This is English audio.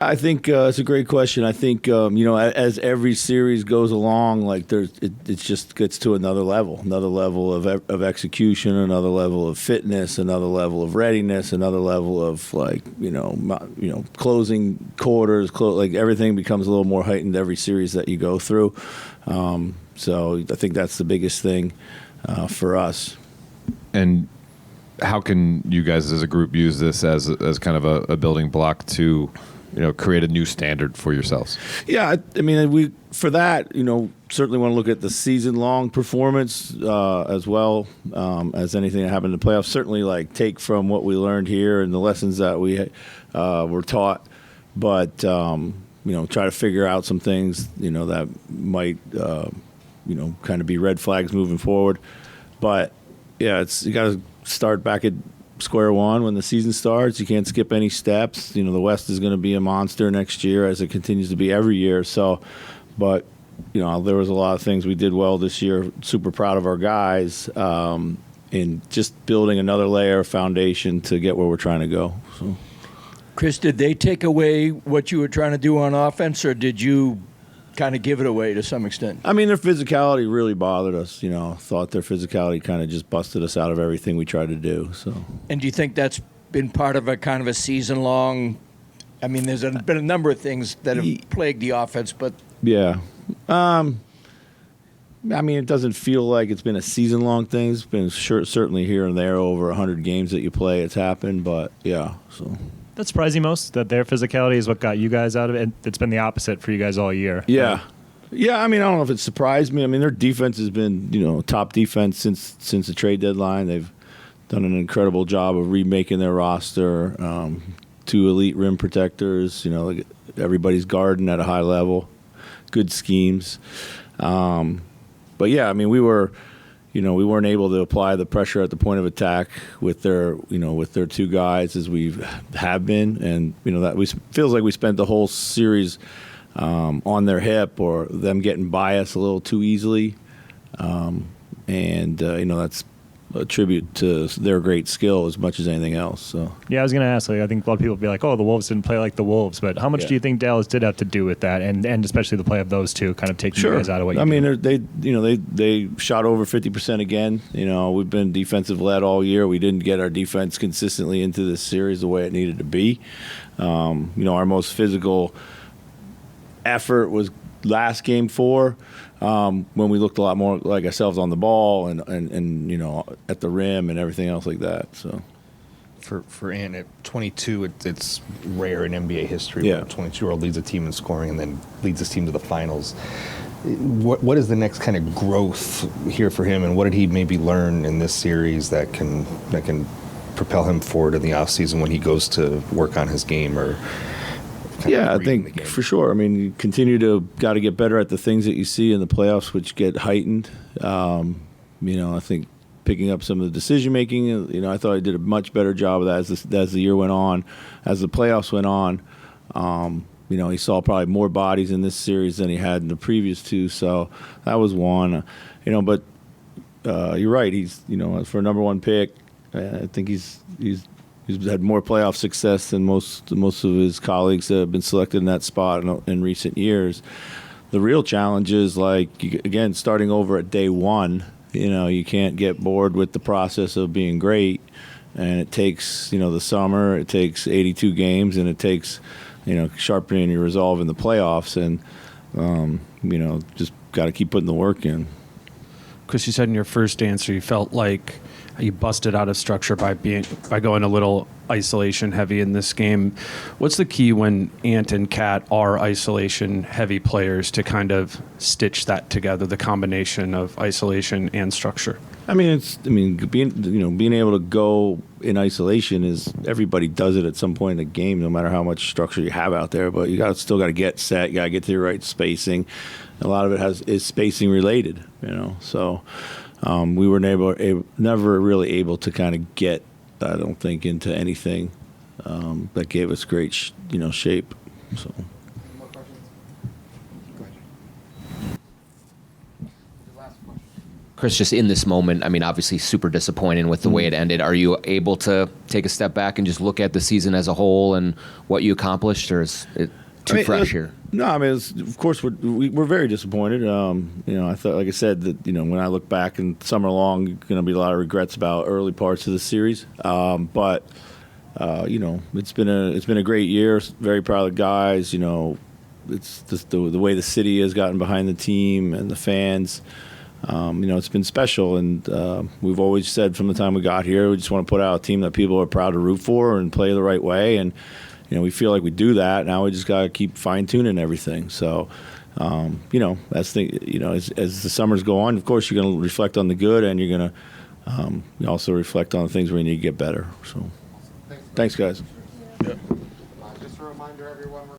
I think it's a great question. I think as every series goes along, like it just gets to another level of execution, another level of fitness, another level of readiness, another level of closing quarters. Like everything becomes a little more heightened every series that you go through. So I think that's the biggest thing for us. And how can you guys as a group use this as kind of a building block to create a new standard for yourselves? Yeah, I mean, we for that, certainly want to look at the season-long performance as well as anything that happened in the playoffs. Certainly, take from what we learned here and the lessons that we were taught, but try to figure out some things that might kind of be red flags moving forward. But yeah, you got to start back at square one when the season starts. You can't skip any steps. The West is going to be a monster next year, as it continues to be every year. So, but there was a lot of things we did well this year. Super proud of our guys in just building another layer of foundation to get where we're trying to go. So, Chris, did they take away what you were trying to do on offense, or did you kind of give it away to some extent? I mean, their physicality really bothered us. Thought their physicality kind of just busted us out of everything we tried to do. So, and do you think that's been part of a kind of a season-long? I mean, there's been a number of things that have plagued the offense, but yeah. I mean, it doesn't feel like it's been a season-long thing. It's been certainly here and there over 100 games that you play. It's happened, but yeah. So. That surprised you most, that their physicality is what got you guys out of it? It's been the opposite for you guys all year. Yeah. Yeah, I mean, I don't know if it surprised me. I mean, their defense has been, top defense since the trade deadline. They've done an incredible job of remaking their roster. 2 elite rim protectors, everybody's guarding at a high level. Good schemes. But, yeah, I mean, we weren't able to apply the pressure at the point of attack with their 2 guys as we have been, and that feels like we spent the whole series on their hip or them getting by us a little too easily, and that's a tribute to their great skill as much as anything else. So yeah, I was going to ask. I think a lot of people would be like, "Oh, the Wolves didn't play like the Wolves," but how much do you think Dallas did have to do with that, and especially the play of those 2 kind of taking you guys out of what you? I mean, they shot over 50% again. We've been defensive led all year. We didn't get our defense consistently into this series the way it needed to be. Our most physical effort was last game 4. When we looked a lot more like ourselves on the ball and at the rim and everything else like that. So, for Ant at 22, it's rare in NBA history. Yeah, when a 22-year-old leads a team in scoring and then leads his team to the finals. What is the next kind of growth here for him, and what did he maybe learn in this series that can propel him forward in the offseason when he goes to work on his game or? Yeah, I think for sure. I mean, you got to get better at the things that you see in the playoffs, which get heightened. I think picking up some of the decision making. I thought I did a much better job of that as the year went on, as the playoffs went on. He saw probably more bodies in this series than he had in the previous 2. So that was one. But you're right. He's for a number 1 pick. I think he's had more playoff success than most of his colleagues that have been selected in that spot in recent years. The real challenge is, again, starting over at day 1. You can't get bored with the process of being great, and it takes the summer, it takes 82 games, and it takes sharpening your resolve in the playoffs, and just got to keep putting the work in. Chris, you said in your first answer you felt like you busted out of structure by going a little isolation heavy in this game. What's the key when Ant and Cat are isolation heavy players to kind of stitch that together, the combination of isolation and structure? Being able to go in isolation is, everybody does it at some point in the game, no matter how much structure you have out there. But you still got to get set. You got to get to your right spacing. A lot of it is spacing related. So. We were never really able to kind of get, I don't think, into anything that gave us great, shape. So. More questions? Go ahead. The last question. Chris, just in this moment, I mean, obviously super disappointing with the way it ended. Are you able to take a step back and just look at the season as a whole and what you accomplished, or is it too fresh here? No, I mean, of course, we're very disappointed. I thought, like I said, that when I look back and summer long, going to be a lot of regrets about early parts of the series. But it's been a great year. Very proud of the guys. It's just the way the city has gotten behind the team and the fans. It's been special, and we've always said from the time we got here, we just want to put out a team that people are proud to root for and play the right way. And we feel like we do that. Now we just got to keep fine tuning everything. So, as the summers go on, of course you're going to reflect on the good, and you're going to also reflect on the things where you need to get better. So, thanks guys.